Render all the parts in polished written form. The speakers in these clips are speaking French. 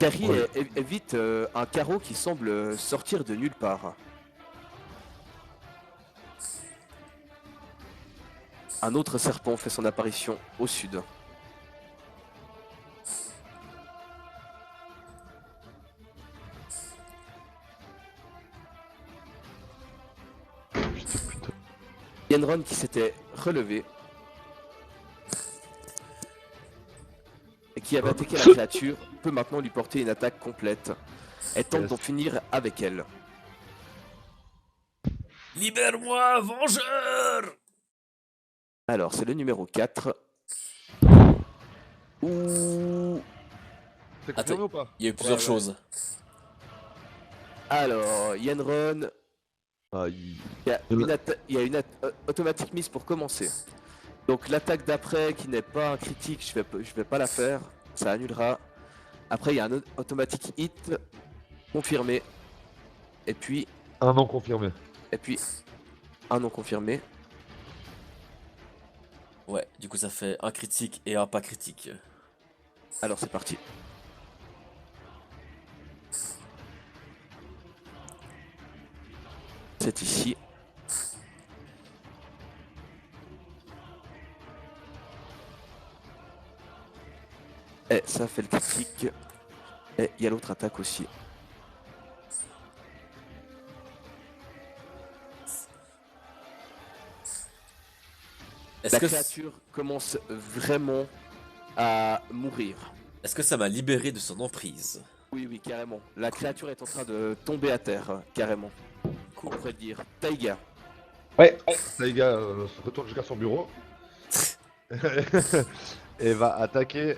Carrie Ouais. évite un carreau qui semble sortir de nulle part. Un autre serpent fait son apparition au sud. Putain, putain. Yenron qui s'était relevé et qui avait attaqué la créature peut maintenant lui porter une attaque complète et tente Yes. d'en finir avec elle. Libère-moi, vengeur! Alors c'est le numéro 4. Ouh. C'est Attends, confirmé ou pas? il y a eu plusieurs Ouais. choses. Alors Yenron, Ah, il y a une automatique mise pour commencer. Donc l'attaque d'après qui n'est pas un critique, je vais pas la faire, ça annulera. Après il y a un automatique hit confirmé. Et puis Un non confirmé. un non confirmé. Ouais, du coup ça fait un critique et un pas critique. Alors c'est parti. C'est ici. Et ça fait le critique. Et il y a l'autre attaque aussi. Est-ce La que, créature commence vraiment à mourir. est-ce que ça m'a libéré de son emprise? Oui, oui, carrément. La créature est en train de tomber à terre, carrément. On pourrait dire. Taiga. Ouais. Taiga se retourne jusqu'à son bureau. Et va attaquer.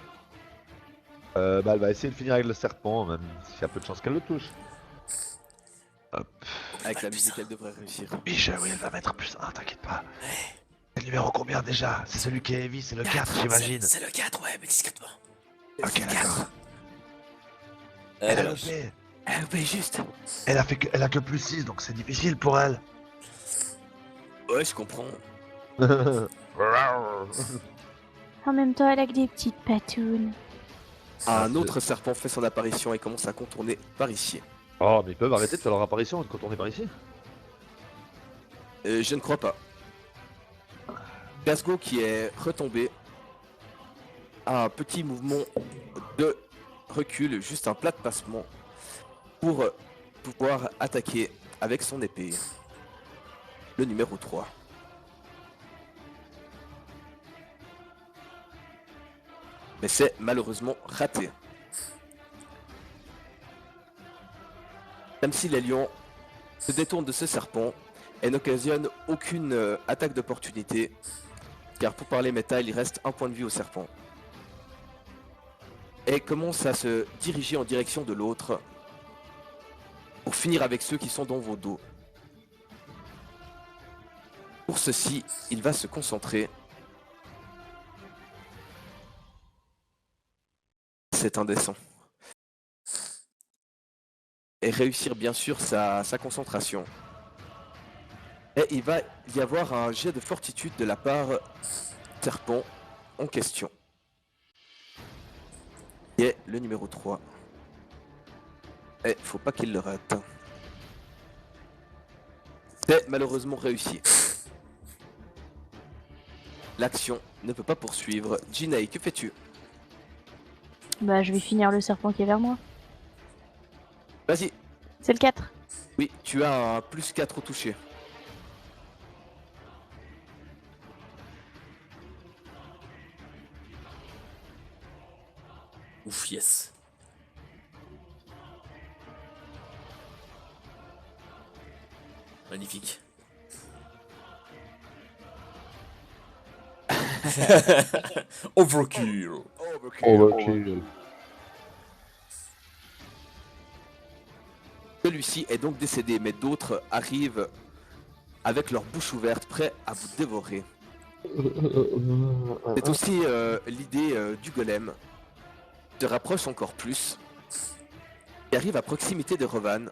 Bah, elle va essayer de finir avec le serpent, même s'il y a peu de chance qu'elle le touche. Hop. Avec la musique, elle devrait réussir. Michel, oui, elle va mettre plus 1, t'inquiète pas. C'est le numéro combien déjà? C'est celui qui est heavy, c'est le 4, j'imagine. C'est le 4, ouais, mais discrètement. Ok, d'accord. Eh Elle a ben, loupé. oui, juste. Elle a que plus 6, donc c'est difficile pour elle. Ouais, je comprends. En même temps, elle a que des petites patounes. Ah, Un c'est- autre serpent fait son apparition et commence à contourner par ici. Oh, mais ils peuvent arrêter de faire leur apparition quand on est par ici. Je ne crois pas. Glasgow qui est retombé a un petit mouvement de recul, juste un plat de passement pour pouvoir attaquer avec son épée. Le numéro 3. Mais c'est malheureusement raté. Même si les lions se détournent de ce serpent et n'occasionnent aucune attaque d'opportunité, car pour parler métal, il reste un point de vie au serpent. Et commence à se diriger en direction de l'autre pour finir avec ceux qui sont dans vos dos. Pour ceci, il va se concentrer. C'est indécent. Et réussir bien sûr sa concentration. Et il va y avoir un jet de fortitude de la part serpent en question. Et le numéro 3. Et faut pas qu'il le rate. C'est malheureusement réussi. L'action ne peut pas poursuivre. Jinei, que fais-tu? Bah, je vais finir le serpent qui est vers moi. Vas-y. C'est le 4. Oui, tu as un plus 4 au toucher. ouf, yes. Magnifique. Overkill. Overkill. Celui-ci est donc décédé, mais d'autres arrivent avec leur bouche ouverte, prêts à vous dévorer. C'est aussi l'idée du golem. Se rapproche encore plus. Il arrive à proximité de Revan.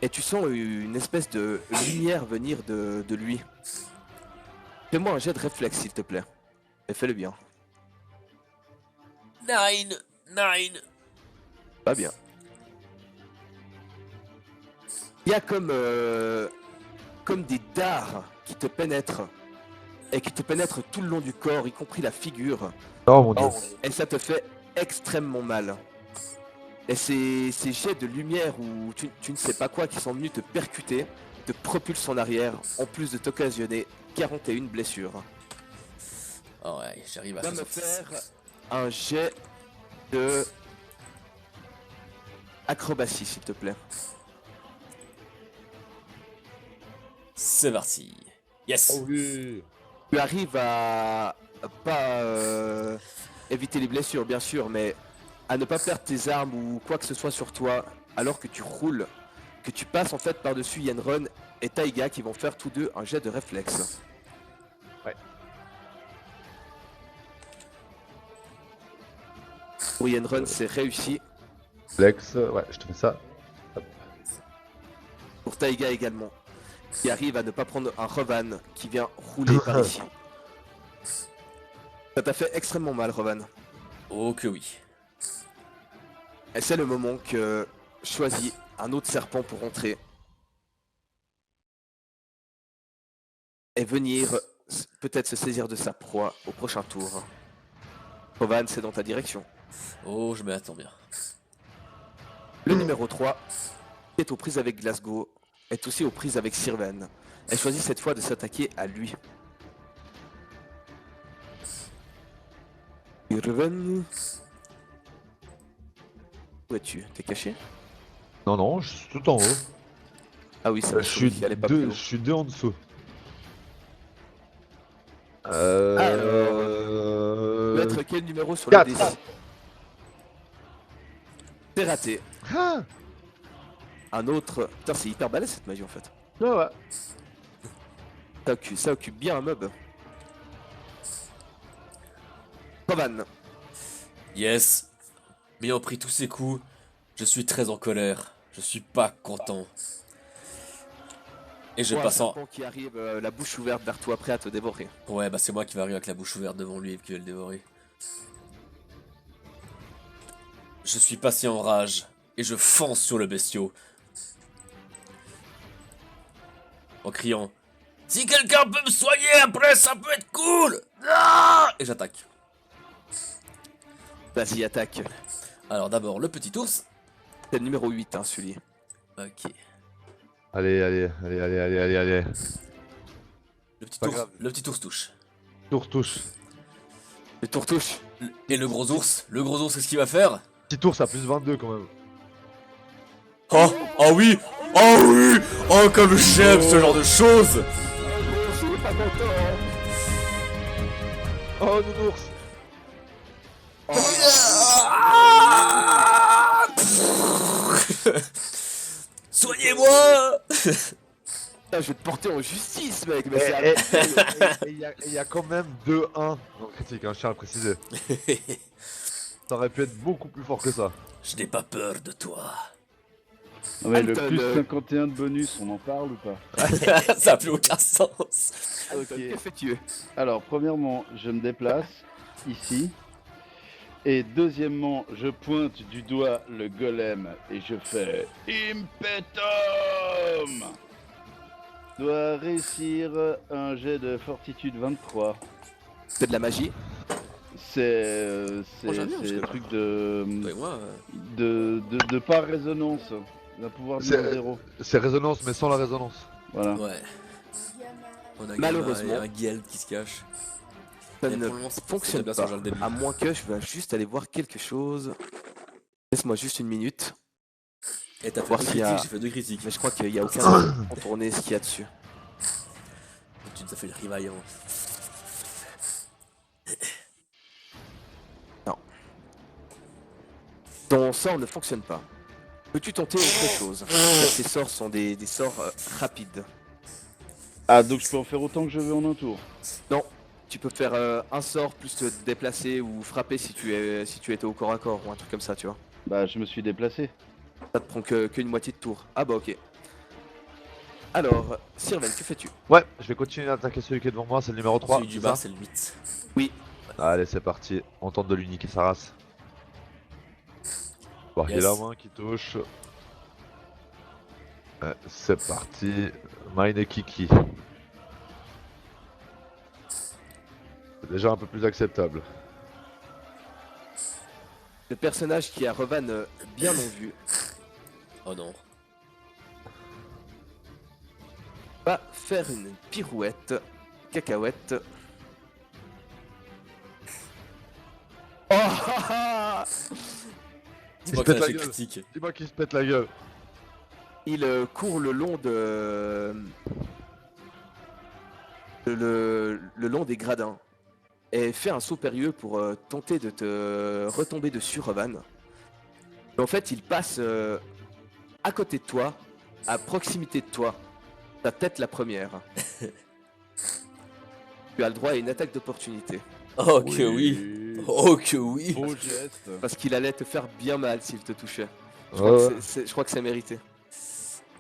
Et tu sens une espèce de lumière venir de lui. Fais-moi un jet de réflexe, s'il te plaît. Et fais-le bien. 9. Pas bien. Il y a comme des dards qui te pénètrent. Et qui te pénètrent tout le long du corps, y compris la figure. Oh mon dieu. Et ça te fait extrêmement mal. Et ces jets de lumière ou tu ne sais pas quoi qui sont venus te percuter, te propulsent en arrière, en plus de t'occasionner 41 blessures. Oh ouais, j'arrive à Va me 66. faire un jet de acrobatie s'il te plaît. C'est parti. Yes. Oh oui. Tu arrives à pas éviter les blessures bien sûr, mais à ne pas perdre tes armes ou quoi que ce soit sur toi alors que tu roules, que tu passes en fait par-dessus Yenron et Taiga qui vont faire tous deux un jet de réflexe. Ouais. Pour Yenron c'est réussi, Flex, ouais, je te fais ça. pour Taiga également, qui arrive à ne pas prendre un Rovan qui vient rouler par ici. Ça t'a fait extrêmement mal Rovan. Oh que oui. Et c'est le moment que choisis un autre serpent pour entrer. Et venir peut-être se saisir de sa proie au prochain tour. Rovan, c'est dans ta direction. Oh, je m'attends bien. Le numéro 3 est aux prises avec Glasgow, est aussi aux prises avec Sirven. Elle choisit cette fois de s'attaquer à lui. Sirven. Où es-tu? T'es caché? Non, non, je suis tout en haut. Ah oui, c'est Je la suis souris, elle est pas plus deux, haut. je suis deux en dessous. Tu veux être quel numéro sur le 4. D6? C'est raté. Ah Un autre. Putain, c'est hyper balèze cette magie en fait. ouais, ouais. Ça occupe bien un mob. Rovan, Yes. Mais ayant pris tous ces coups, je suis très en colère. Je suis pas content. Et je vois un passe en... serpent qui arrive la bouche ouverte vers toi, prêt à te dévorer. Ouais, bah c'est moi qui vais arriver avec la bouche ouverte devant lui et qui vais le dévorer. Je suis passé en rage et je fonce sur le bestiau. En criant: si quelqu'un peut me soigner après, ça peut être cool! Ah! Et j'attaque. Vas-y, attaque. Alors d'abord le petit ours. C'est le numéro 8, hein, celui. Ok. Allez, allez, allez, allez, allez, allez, allez. Pas grave. Le petit ours touche. Tour touche. Le tour touche. Et le gros ours, qu'est-ce qu'il va faire? Petit tour, ça a plus 22 quand même. Oh, oh oui, oh oui, oh comme j'aime ce genre de choses. Oh, nounours. Soignez-moi. Ah, je vais te porter en justice, mec. Mais Et c'est il y a quand même 2-1 dans le critique, hein, je tiens à le préciser. Ça aurait pu être beaucoup plus fort que ça. Je n'ai pas peur de toi. Non, mais le Alton, plus 51 de bonus, on en parle ou pas? Ça n'a plus aucun sens. Alton, que fais-tu? Alors, premièrement, je me déplace ici. Et deuxièmement, je pointe du doigt le golem et je fais Impetum. Je dois réussir un jet de fortitude 23. C'est de la magie. C'est Oh, j'aime bien, parce un que- truc de, Et moi, de par résonance. D'un pouvoir de C'est- 0. C'est résonance, mais sans la résonance. Voilà. ouais. On a Malheureusement. un Guild qui se cache. Ça Et ne pour le moment, c'est fonctionne bien pas. sur le début. À moins que je vais juste aller voir quelque chose. Laisse-moi juste une minute. Et t'as fait voir deux s'il y a- critiques, j'ai fait deux critiques. Mais je crois qu'il n'y a aucun contourné ce qu'il y a dessus. Tu nous as fait le rivaillant. Ton sort ne fonctionne pas. Peux-tu tenter autre chose? Car ces sorts sont des sorts rapides. Ah, donc je peux en faire autant que je veux en un tour. Non, tu peux faire un sort plus te déplacer ou frapper si tu étais au corps à corps ou un truc comme ça, tu vois. Bah, je me suis déplacé. Ça te prend qu'une moitié de tour. Ah bah ok. Alors, Sirven, que fais-tu? Ouais, je vais continuer d'attaquer celui qui est devant moi, c'est le numéro 3. Celui du c'est bas, ça c'est le 8. Oui, Allez, c'est parti. On tente de l'uniquer sa race. Voir qu'il y a Yes. la main qui touche. Ouais, c'est parti. Mine et Kiki. C'est déjà un peu plus acceptable. Le personnage qui a Revan bien en vue Oh non. va faire une pirouette, cacahuète. Oh ah, ah. Dis-moi se que pète c'est un la échec gueule. critique. Dis-moi qu'il se pète la gueule. Il court le long de le long des gradins et fait un saut périlleux pour tenter de te retomber dessus, Revan. Mais en fait, il passe à côté de toi, à proximité de toi, ta tête la première. Tu as le droit à une attaque d'opportunité Oh que oui. Oh que oui. Beau geste. parce qu'il allait te faire bien mal s'il te touchait. Je Ouais, crois ouais. que je crois que c'est mérité.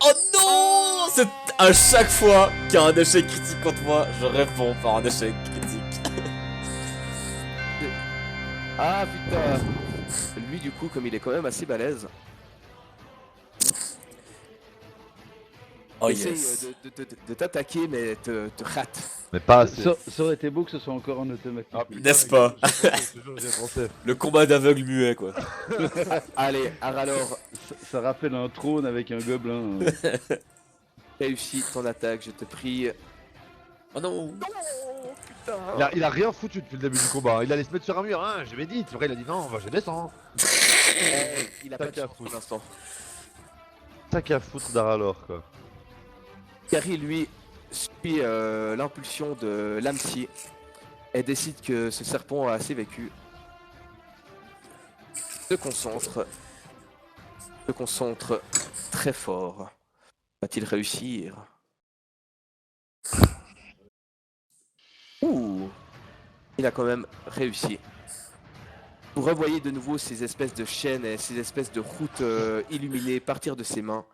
Oh non. C'est à chaque fois qu'il y a un échec critique contre moi, je réponds par un échec critique. Ah putain. Lui du coup, comme il est quand même assez balèze, Oh essaye yes. de t'attaquer mais te rate. Mais pas assez. Ça aurait été beau que ce soit encore en automatique. Ah, putain, N'est-ce pas? J'ai pensé. Le combat d'aveugle muet quoi. Allez, Aralor, Ça rappelle un trône avec un gobelin. réussis ton attaque, je te prie. Oh non. Il a rien foutu depuis le début du combat. Il allait se mettre sur un mur, hein. Je médite. C'est vrai, il a dit non, je descends. Il a pas de Tac à chance pour foutre. l'instant. Tac à foutre d'Aralor, quoi. Carrie, lui, suit l'impulsion de l'Amsi et décide que ce serpent a assez vécu. Se concentre très fort. Va-t-il réussir? Ouh! Il a quand même réussi. Vous revoyez de nouveau ces espèces de chaînes et ces espèces de routes illuminées partir de ses mains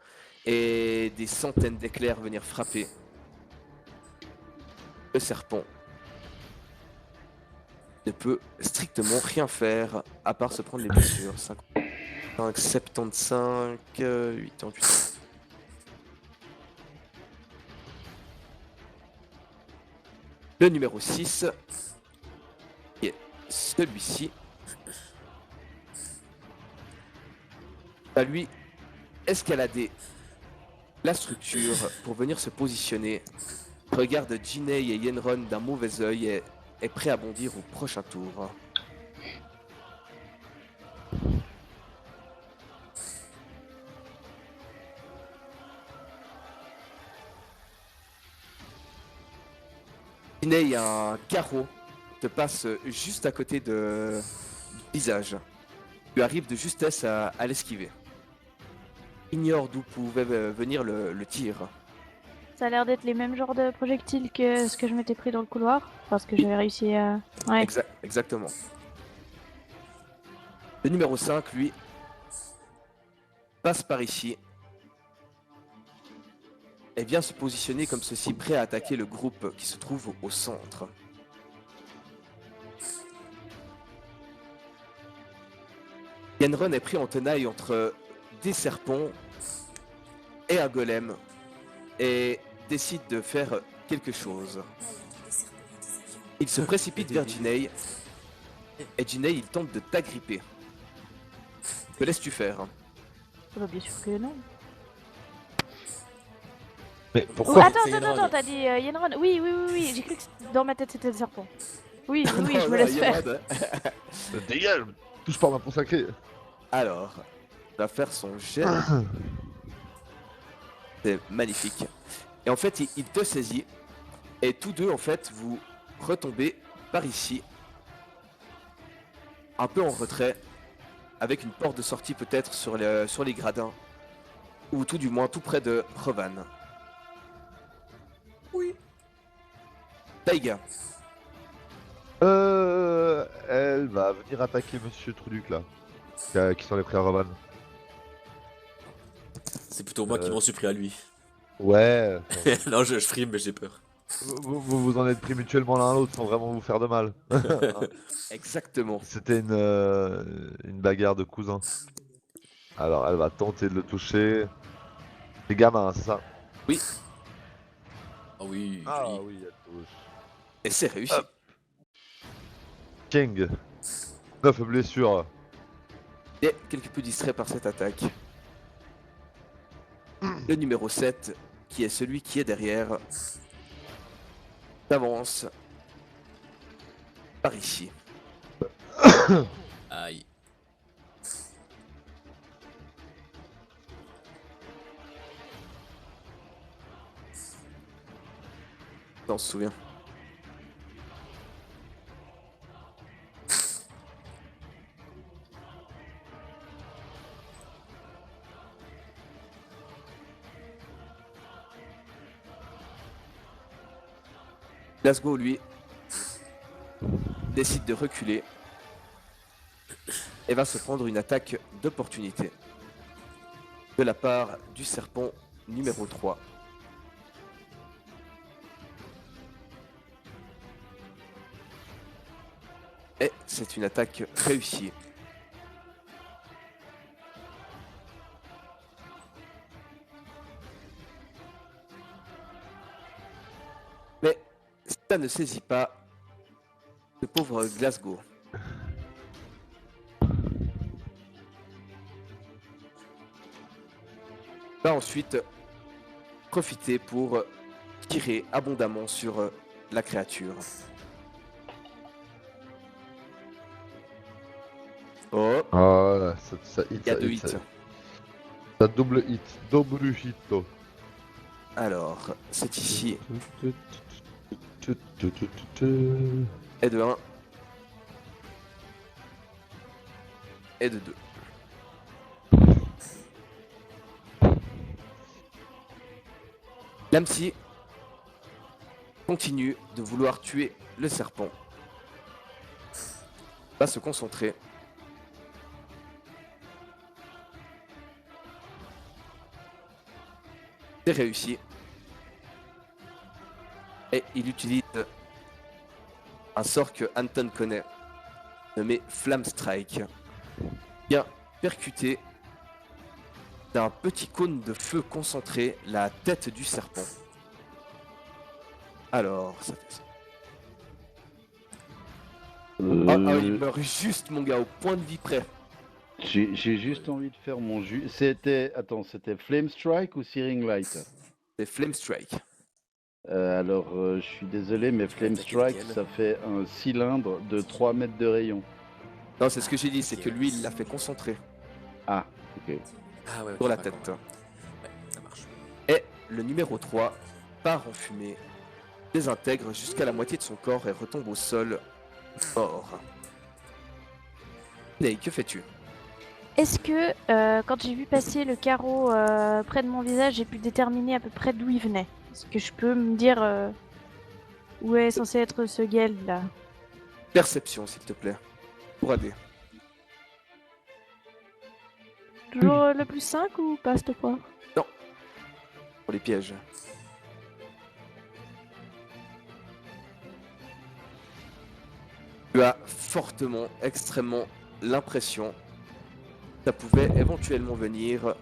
et des centaines d'éclairs venir frapper le serpent. Ne peut strictement rien faire à part se prendre les blessures. 5, 75, 88. Le numéro 6 est celui-ci. Va lui escalader la structure pour venir se positionner. Regarde Jinei et Yenron d'un mauvais œil et est prêt à bondir au prochain tour. Jinei a un carreau te passe juste à côté du visage. Tu arrives de justesse à l'esquiver. Ignore d'où pouvait venir le tir. Ça a l'air d'être les mêmes genres de projectiles que ce que je m'étais pris dans le couloir. Parce que j'avais réussi à... Ouais. Exactement. Le numéro 5, lui, passe par ici et vient se positionner comme ceci, prêt à attaquer le groupe qui se trouve au centre. Yenron est pris en tenaille entre des serpents et un golem et décide de faire quelque chose. Il se précipite vers Jinei et Jinei il tente de t'agripper. Que laisses-tu faire? Bah, bien sûr que non. Mais Oh, pourquoi attends, C'est Yenron. t'as dit Yenron. Oui, j'ai cru que dans ma tête c'était le serpent. Oui, Non, je me non, laisse faire. Yenron. Dégage. Touche pas à ma peau sacrée. Alors, il va faire son jet. C'est magnifique. Et en fait, il te saisit. Et tous deux, en fait, vous retombez par ici. Un peu en retrait. Avec une porte de sortie peut-être sur les gradins. Ou tout du moins tout près de Revan. Oui. Taiga. Elle va venir attaquer Monsieur Truduc là. Qui sont les frères Roman. C'est plutôt moi qui m'en suis pris à lui. Ouais. Non, je frime, mais j'ai peur. Vous en êtes pris mutuellement l'un à l'autre sans vraiment vous faire de mal. Exactement. C'était une bagarre de cousins. Alors, elle va tenter de le toucher. Les gamins, c'est ça? Oui, Ah oui, Ah joli. oui, elle touche. et c'est réussi. Hop. King. 9 blessures. Et quelque peu distrait par cette attaque. Le numéro 7, qui est celui qui est derrière, s'avance par ici. Aïe. On se souvient. Glasgow, lui, décide de reculer et va se prendre une attaque d'opportunité de la part du serpent numéro 3. Et c'est une attaque réussie. Mais ça ne saisit pas le pauvre Glasgow. Va ensuite profiter pour tirer abondamment sur la créature. Oh, Oh là, ça hit, il y a ça deux hit, hits. ça double hit, double hit. Alors, c'est ici. Tu. Et de 1. Et de 2. L'AMSI continue de vouloir tuer le serpent. Va se concentrer. C'est réussi. Et il utilise un sort que Anton connaît, nommé Flamme Strike. Bien percuté d'un petit cône de feu concentré la tête du serpent. Alors, ça fait ça. Il meurt juste, mon gars, au point de vie près. J'ai juste envie de faire mon jus. C'était. Attends, c'était Flame Strike ou Searing Light? C'est Flame Strike. Je suis désolé, mais Flame attaquer Strike, lequel ça fait un cylindre de 3 mètres de rayon. Non, c'est ce que j'ai dit, c'est que lui, il l'a fait concentrer Ah, ok. Ah ouais, ok, sur la d'accord. tête. Ouais, ça marche. Et le numéro 3 part en fumée, désintègre jusqu'à la moitié de son corps et retombe au sol, mort. Ney, que fais-tu? Est-ce que quand j'ai vu passer le carreau près de mon visage, j'ai pu déterminer à peu près d'où il venait? Est-ce que je peux me dire où est censé être ce Geld là? Perception, s'il te plaît. Pour AD. Toujours le plus 5 ou pas cette fois? Pour les pièges. Tu as fortement, extrêmement l'impression que ça pouvait éventuellement venir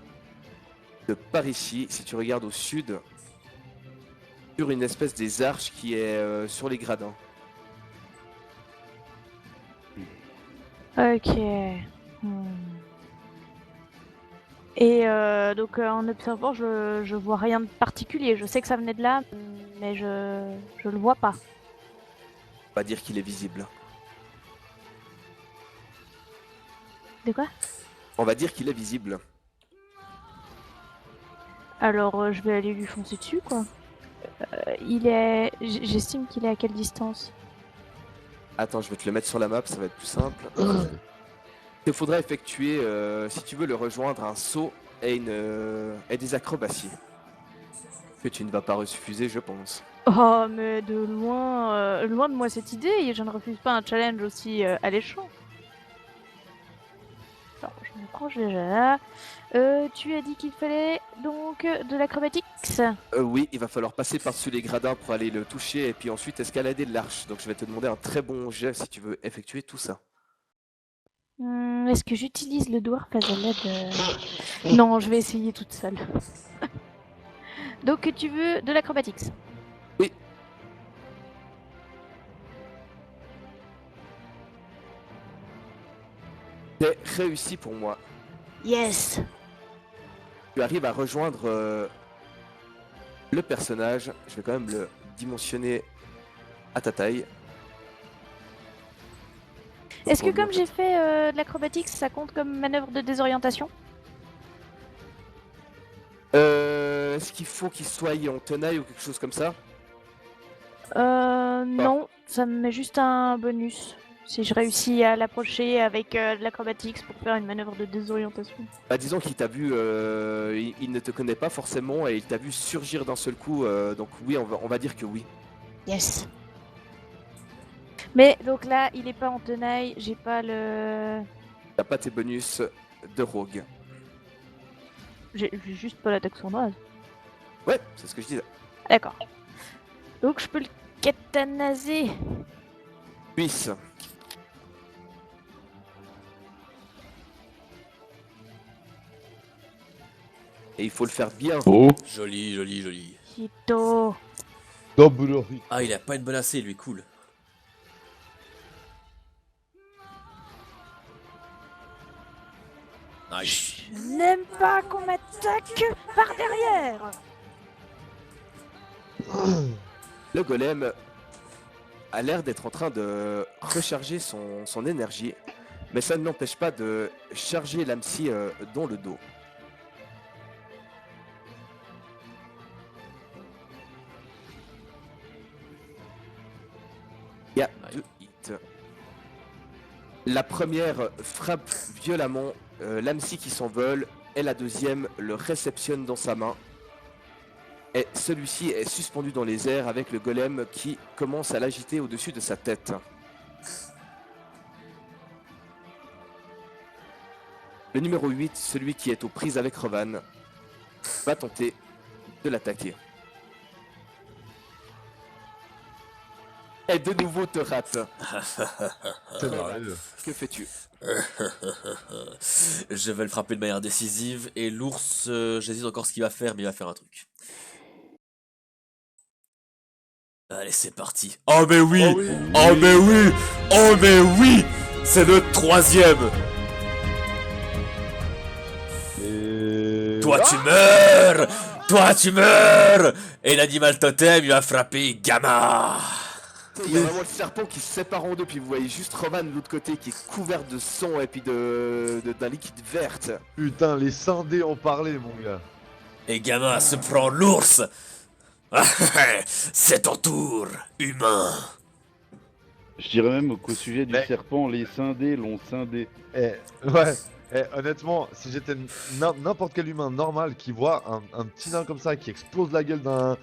de par ici, si tu regardes au sud, sur une espèce des arches qui est sur les gradins. Ok. Et donc en observant, je vois rien de particulier. Je sais que ça venait de là, mais je le vois pas. On va dire qu'il est visible. De quoi? On va dire qu'il est visible. Alors je vais aller lui foncer dessus quoi. Il est. J'estime qu'il est à quelle distance? Attends, je vais te le mettre sur la map, ça va être plus simple. Il te faudra effectuer, si tu veux le rejoindre, un saut et des acrobaties. Que tu ne vas pas refuser, je pense. Oh, mais de loin, loin de moi cette idée, et je ne refuse pas un challenge aussi alléchant. Alors, je me branche déjà là. Tu as dit qu'il fallait donc de l'acrobatics. Oui, il va falloir passer par-dessus les gradins pour aller le toucher et puis ensuite escalader l'arche. Donc je vais te demander un très bon jet si tu veux effectuer tout ça. Est-ce que j'utilise le Dwarf as à l'aide Non, je vais essayer toute seule. Donc tu veux de l'acrobatics? Oui. C'est réussi pour moi. Yes. Tu arrives à rejoindre le personnage. Je vais quand même le dimensionner à ta taille. Est-ce que comme j'ai fait de l'acrobatics, ça compte comme manœuvre de désorientation? Est-ce qu'il faut qu'il soit en tenaille ou quelque chose comme ça? Non, ça me met juste un bonus. Si je réussis à l'approcher avec de l'acrobatics pour faire une manœuvre de désorientation. Bah, disons qu'il t'a vu, il ne te connaît pas forcément et il t'a vu surgir d'un seul coup, donc oui, on va dire que oui. Yes. Mais donc là, il est pas en tenaille, j'ai pas le... T'as pas tes bonus de rogue. J'ai juste pas l'attaque sournoise. Ouais, c'est ce que je disais. D'accord. Donc je peux le catanaser. Puisse. Et il faut le faire bien. Oh. Joli, joli, joli. Chito. Double hit. Ah, il a pas une bonne AC, lui, cool. Nice. Je n'aime pas qu'on m'attaque par derrière. Le golem a l'air d'être en train de recharger son énergie, mais ça ne l'empêche pas de charger l'AMSI dans le dos. Il y a 2 hits. La première frappe violemment l'AMSI qui s'envole, et la deuxième le réceptionne dans sa main. Et celui-ci est suspendu dans les airs avec le golem qui commence à l'agiter au-dessus de sa tête. Le numéro 8, celui qui est aux prises avec Rovan, va tenter de l'attaquer. Et de nouveau te rate. C'est merveilleux. Que fais-tu? Je vais le frapper de manière décisive. Et l'ours, j'hésite encore ce qu'il va faire, mais il va faire un truc. Allez, c'est parti. Oh, mais oui! Oh oui. Oh, mais oui! Oh, mais oui! C'est le troisième! Et... Toi, tu meurs! Toi, tu meurs! Et l'animal totem, il va frapper Gamma! Il y a vraiment le serpent qui se sépare en deux, puis vous voyez juste Rovan de l'autre côté qui est couvert de sang et puis d'un liquide verte. Putain, les scindés ont parlé, mon gars. Et Gamma se prend l'ours! C'est ton tour, humain! Je dirais même qu'au sujet du Mais- serpent, les scindés l'ont scindé. Ouais. Honnêtement, si j'étais n'importe quel humain normal qui voit un petit nain comme ça qui explose la gueule d'un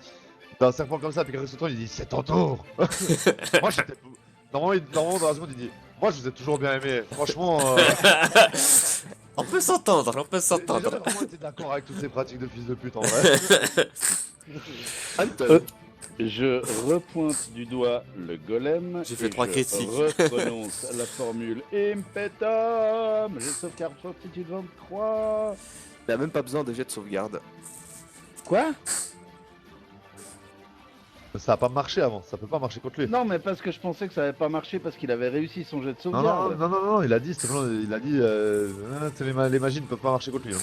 serpent comme ça, puis qu'après ce temps il dit c'est ton tour. Moi j'étais. Normalement dans la seconde il dit moi je vous ai toujours bien aimé. Franchement. On peut s'entendre, on peut J'ai jamais s'entendre. vraiment été d'accord avec toutes ces pratiques de fils de pute en vrai. Anton, Je repointe du doigt le golem. J'ai fait et 3 je critiques. reprononce la formule Impetum. J'ai sauvegarde fortitude 23. t'as même pas besoin de jet de sauvegarde. Quoi? Ça a pas marché avant, ça peut pas marcher contre lui. Non, mais parce que je pensais que ça avait pas marché parce qu'il avait réussi son jet de Non, sauvegarde. non, il a dit, il a dit les magies ne peuvent pas marcher contre lui.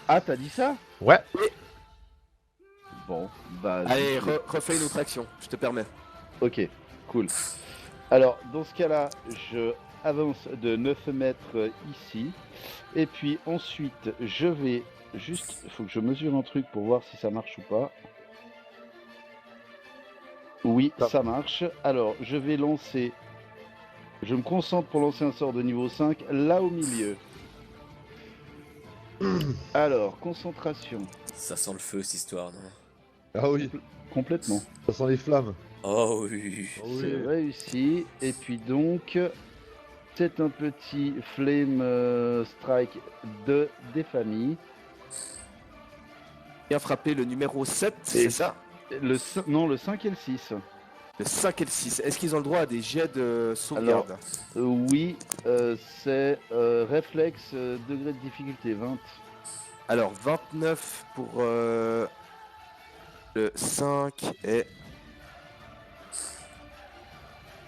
Ah, t'as dit ça? Ouais. Bon, bah. Allez, refais une autre action, je te permets. Ok, cool. Alors, dans ce cas-là, je avance de 9 mètres ici. Et puis ensuite, je vais juste... Il faut que je mesure un truc pour voir si ça marche ou pas. Oui, Ça. ça marche. Alors, je vais lancer... Je me concentre pour lancer un sort de niveau 5, là au milieu. Alors, concentration. Ça sent le feu, cette histoire, non? Ah oui, Complètement. ça sent les flammes. Oh oui. Ah oui. C'est réussi. Et puis donc, c'est un petit flame strike des familles. Bien frappé le numéro 7, Et- c'est ça? Non, le 5 et le 6. Le 5 et le 6. Est-ce qu'ils ont le droit à des jets de sauvegarde? Oui, c'est réflexe, degré de difficulté 20. Alors 29 pour le 5 et...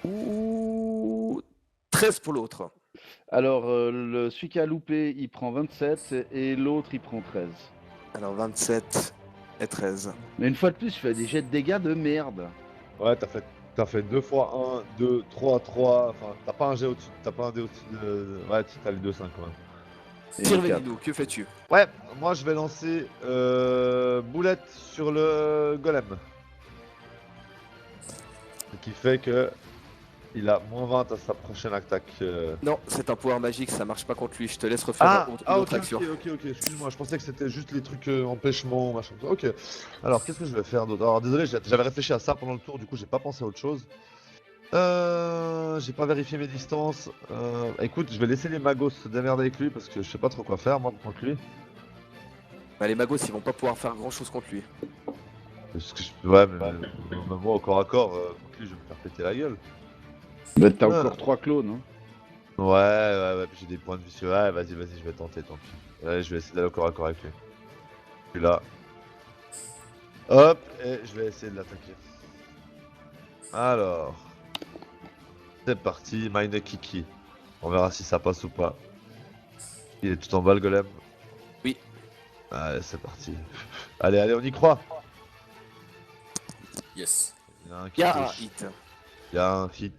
Ouh, 13 pour l'autre. Alors, celui qui a loupé, il prend 27 et l'autre, il prend 13. Alors 27 et 13. Mais une fois de plus, tu fais des jets de dégâts de merde. Ouais, t'as fait 2 fois 1, 2, 3, 3. Enfin, t'as pas un jet au-dessus. T'as pas un dé au-dessus de. Ouais, t'as les 2, 5 quand même. Et Tire le quatre. Vénino, que fais-tu? Ouais, moi je vais lancer boulette sur le golem. Ce qui fait que il a moins 20 à sa prochaine attaque. Non, c'est un pouvoir magique, ça marche pas contre lui. Je te laisse refaire une ok, autre action. ok, excuse-moi, je pensais que c'était juste les trucs empêchement, machin. Ok, alors qu'est-ce que je vais faire d'autre? Alors désolé, j'avais réfléchi à ça pendant le tour, du coup j'ai pas pensé à autre chose. J'ai pas vérifié mes distances. Écoute, je vais laisser les magos se démerder avec lui parce que je sais pas trop quoi faire moi contre lui. Bah, les magos, ils vont pas pouvoir faire grand chose contre lui. Parce que ouais, mais moi au corps à corps, contre lui je vais me faire péter la gueule. Bah, t'as encore 3 clones. Hein. Ouais, puis j'ai des points de vue. Ouais, vas-y, je vais tenter, tant pis. Ouais, je vais essayer d'aller au corps à corps avec lui. Je suis là. Hop, et je vais essayer de l'attaquer. Alors. C'est parti, Mine Kiki. On verra si ça passe ou pas. Il est tout en bas le golem. Oui. Allez, c'est parti. Allez, on y croit. Yes. Il y a un Il y a un touche. hit. Il y a un hit.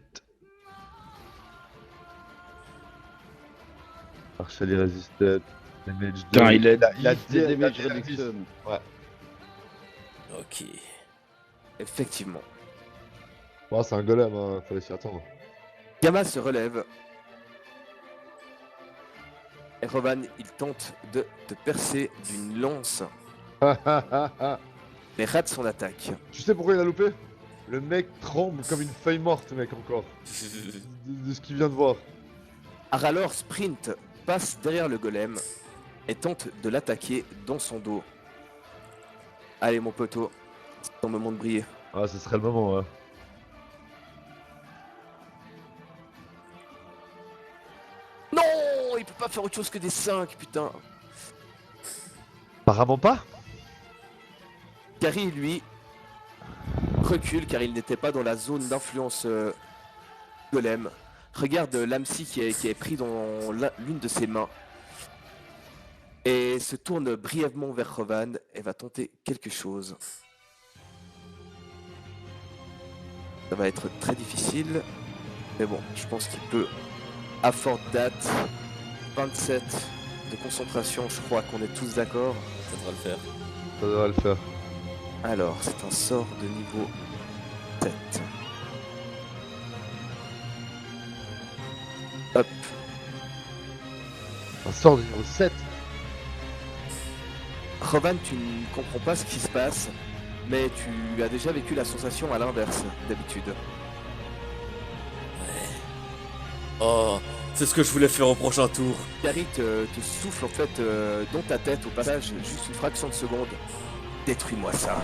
Archery resisted. Damage Putain, il a 10 10, de damage il a 10. reduction. Ok. Effectivement. Bon, c'est un golem, hein, fallait s'y attendre. Gamma se relève. Et Rovan, il tente de te percer d'une lance, mais rate son attaque. Tu sais pourquoi il a loupé? Le mec tremble comme une feuille morte, mec, encore. De ce qu'il vient de voir. Aralor sprint, passe derrière le golem et tente de l'attaquer dans son dos. Allez mon poteau, c'est ton moment de briller. Ah, ce serait le moment, ouais. Non, il peut pas faire autre chose que des 5, putain. Apparemment pas. Gary, lui, recule car il n'était pas dans la zone d'influence golem. Regarde l'Amsi qui est pris dans l'une de ses mains. Et se tourne brièvement vers Rovan et va tenter quelque chose. Ça va être très difficile. Mais bon, je pense qu'il peut, à forte date, 27 de concentration, je crois qu'on est tous d'accord. Ça devrait le faire. Ça devrait le faire. Alors, c'est un sort de niveau 7. Hop. Un sort de niveau 7. Rovan, tu ne comprends pas ce qui se passe, mais tu as déjà vécu la sensation à l'inverse d'habitude. Oh, c'est ce que je voulais faire au prochain tour. Gary te souffle en fait dans ta tête au passage juste une fraction de seconde. Détruis-moi ça.